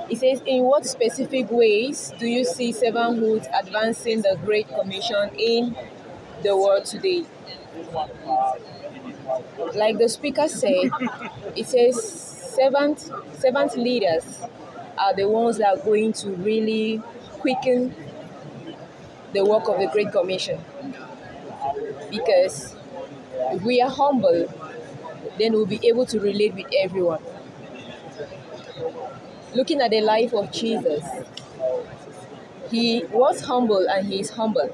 It says, in what specific ways do you see servanthood advancing the Great Commission in the world today? Like the speaker said, it says servant leaders are the ones that are going to really quicken the work of the Great Commission. Because if we are humble, then we'll be able to relate with everyone. Looking at the life of Jesus, he was humble and he is humble.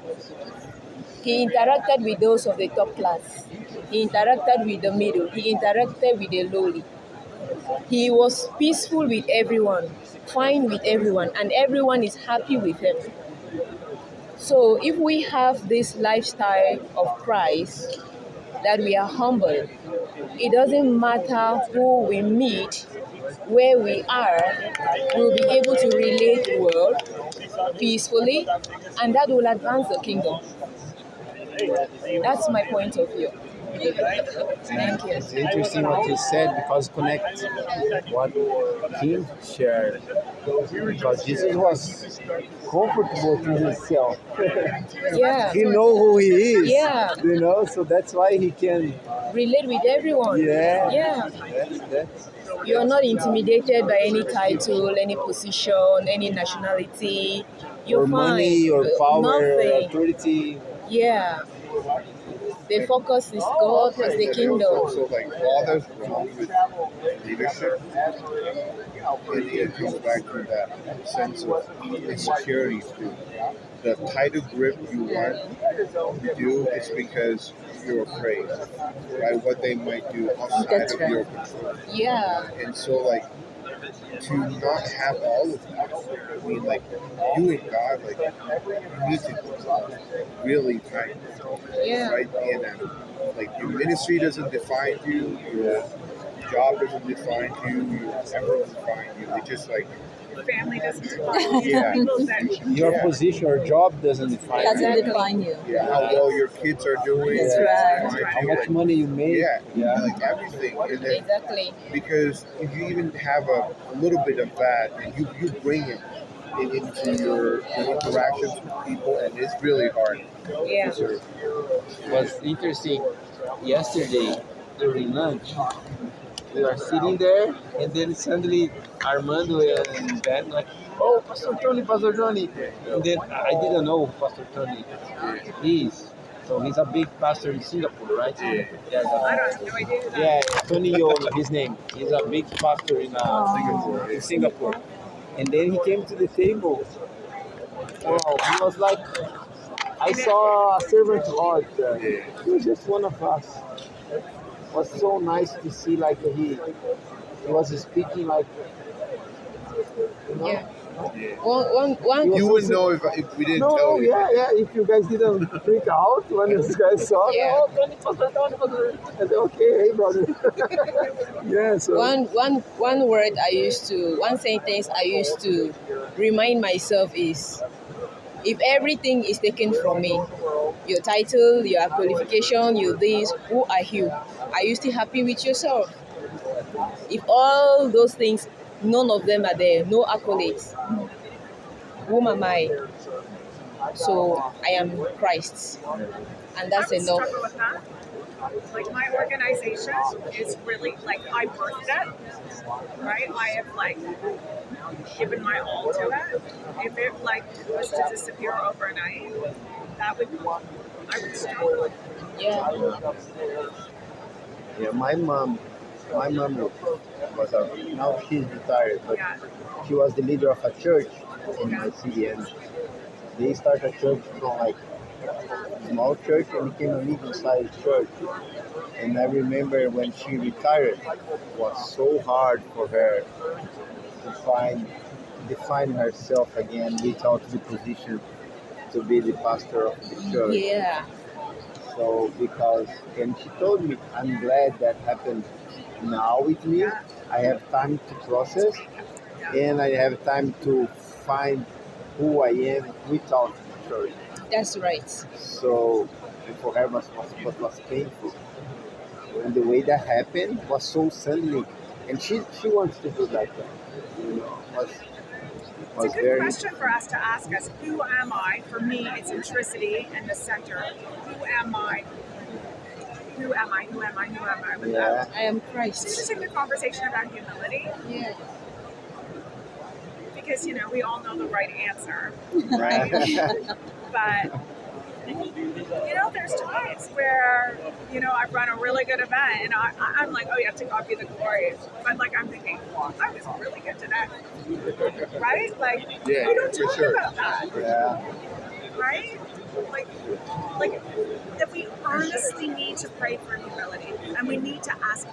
He interacted with those of the top class. He interacted with the middle. He interacted with the lowly. He was peaceful with everyone, fine with everyone, and everyone is happy with him. So if we have this lifestyle of Christ, that we are humble, it doesn't matter who we meet, where we are, we'll be able to relate well, peacefully, and that will advance the kingdom. That's my point of view. Thank you. It's interesting what you said because connect what King shared. Because Jesus was comfortable to himself. Yeah. He know who he is. Yeah. You know, so that's why he can Relate with everyone. Yeah. Yeah. That's You're not intimidated by any title, any position, any nationality. You're or fine. money or power or Nothing. authority. Yeah. The focus is God, is the There's kingdom. also like all that's wrong with leadership. And it comes back to that sense of insecurity too. The tighter grip you want to do is because you're afraid, right? What they might do outside That's of right. your control. Yeah. And so like to not have all of that, I mean like you and God, like you need to really tight. Yeah. Right? And like your ministry doesn't define you, your job doesn't define you, your whatever doesn't define you. It's just like family doesn't define you. Yeah. People that Your position or job doesn't define you. Doesn't define you. yeah, how well your kids are doing, That's doesn't right. define How you, much like, money you make. yeah, like everything. And then Exactly. because if you even have a little bit of that, and you bring it into your interactions with people, and it's really hard. Yeah. to Was interesting yesterday during lunch. We are sitting there, and then suddenly Armando and Ben like, "Oh, Pastor Tony," and then I didn't know who Pastor Tony is. So he's a big pastor in Singapore, right? Yeah. Yes, I don't have no idea who that yeah, Tony Yo, his name. He's a big pastor in Singapore. in Singapore. And then he came to the table. Wow, he was like, I saw a servant heart. Yeah. He was just one of us. It was so nice to see like he was speaking like, you know. Yeah. Yeah. One. You wouldn't know if we didn't tell No, you. yeah. If you guys didn't freak out when you guys saw, Yeah. oh, Tony, Pastor. I said, okay, hey, brother. Yeah, so. One one sentence I used to remind myself is, if everything is taken from me, your title, your qualification, your this, who are you? Are you still happy with yourself? If all those things, none of them are there, no accolades, whom am I? So I am Christ, and that's I would enough. struggle with that. Like my organization is really like I birthed it, right? I have like given my all to it. If it like was to disappear overnight, I would struggle. Yeah. Yeah, my mom was now she's retired, but Yeah. she was the leader of a church in my city, and they started a church from like small church and became a medium-sized church. And I remember when she retired, it was so hard for her to define herself again without the position to be the pastor of the church. Yeah. So and she told me, I'm glad that happened now with me. I have time to process and I have time to find who I am without the church. That's right. So for her was painful. And the way that happened was so suddenly. And she wants to do that. You know, was It's a good very question for us to ask us. Who am I? For me, it's centricity and the center. Who am I? Who am I? Who am I? Who am I? yeah. I am So Christ. just in the conversation about humility, Yeah. because we all know the right answer, Right. but there's times where I run a really good event and I'm like, oh yeah, to God be the glory, but like I'm thinking, I was really good today, right? Like Yeah, we don't for talk sure. about that, Yeah. right? Like that we earnestly need to pray for humility, and we need to ask